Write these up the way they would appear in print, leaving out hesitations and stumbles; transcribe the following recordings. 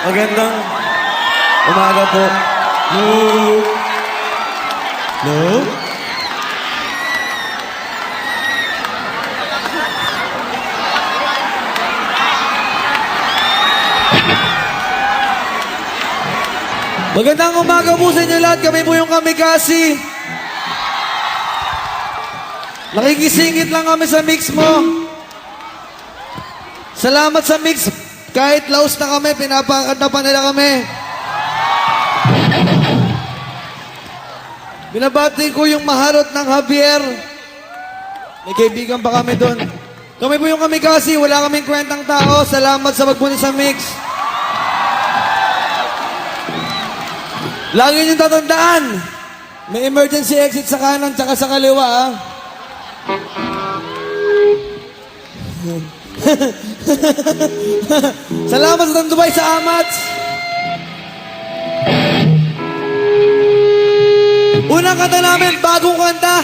Magandang umaga po. No. No? Magandang umaga po sa inyo lahat. Kami po yung Kamikasi. Nakikisingit lang kami sa mix mo. Salamat sa mix. Kahit laos na kami, pinapakanta pa nila kami. Binabati ko yung maharot ng Javier. May kaibigan pa kami doon. Kami po yung Kamikasi. Wala kaming kwentang tao. Salamat sa pagpunta sa mix. Lagi niyong tatandaan, may emergency exit sa kanan tsaka sa kaliwa, ah. Salamat sa Tandubay sa Amats. Unang kanta namin, bagong kanta.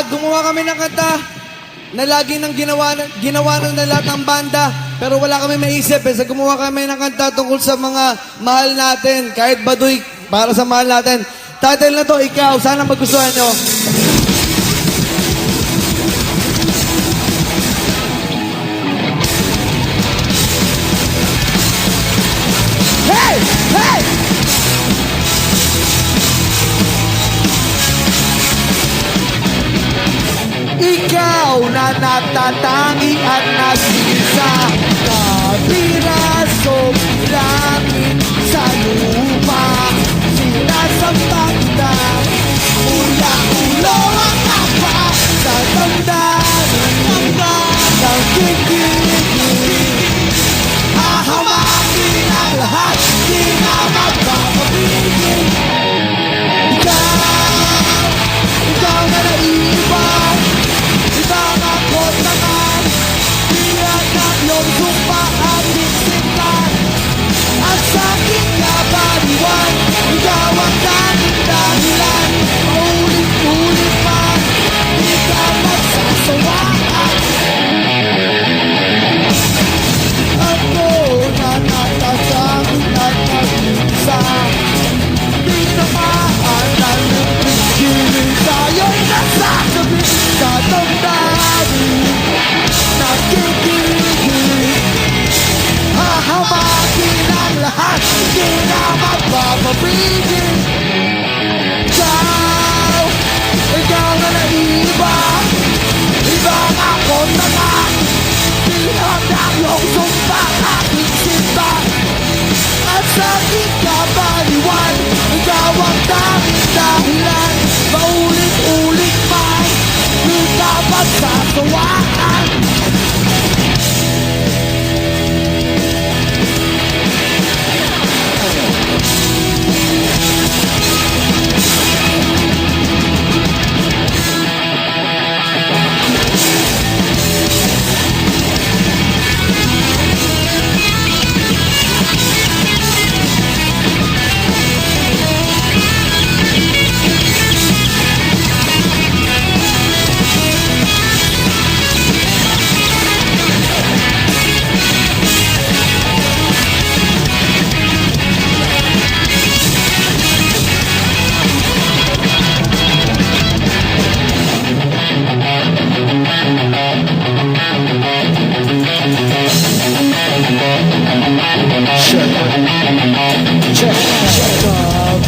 Gumawa kami ng kanta na lagi nang ginawa ng lahat ng banda. Pero wala kami maisip eh. So gumawa kami ng kanta tungkol sa mga mahal natin. Kahit baduy, para sa mahal natin. Title na to, Ikaw. Sana magustuhan nyo. Hey! Hey! Ikaw na natatangi at nag-isa, kapirasong langit sa lupa, sinasambak na ula-ulo ang kapa sa damdamin ng kikinig. Hahamakin ang lahat, di na magpapapigil. Ikaw na naiiwan, ibang ako naman, bilang ng iyong sumpa at tinsintan. At sa aking kapaliwan, ikaw ang tanging dahilan. Paulit-ulit pa, di ka magsasawaan. Ako na natatanging at nag-isa, di namaan ang nagpigiling. Tayo'y nasasabi sa damdamin, nakikinig. Hahamakin ang lahat, di na magpapapigil. Ikaw na naiiwan, ibang ako naman, bilang ng iyong sumpa aking simpan. At sa aking kapaliwan, ikaw ang tanging dahilan. Paulit-ulit man, di ka magsasawaan.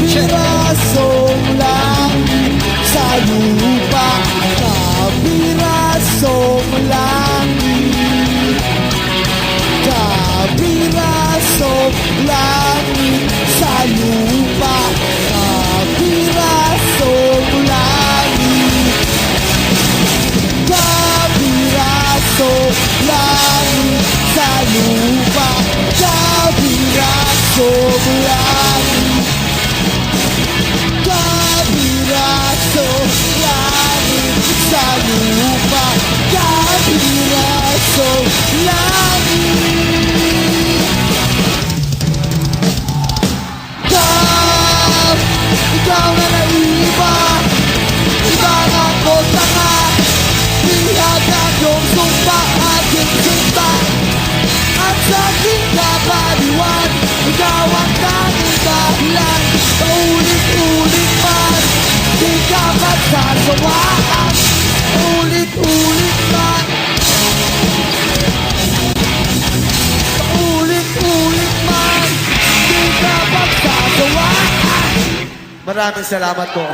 Kapirasong langit sa lupa, kapirasong langit, kapirasong langit sa lupa, kapirasong langit, kapirasong langit sa lupa, kapirasong langit, kapirasong langit sa lupa, kapirasong langit. Ikaw na naiiwan, ibang ako tanga, bihag ang iyong sumpa aking sinta. At sa aking kapaliwan, Ikaw ang tanging dahilan. Paulit-ulit man, di ka magsasawaan. Ulit-ulit man, ulit-ulit man, di ka magsasawaan. Maraming salamat po.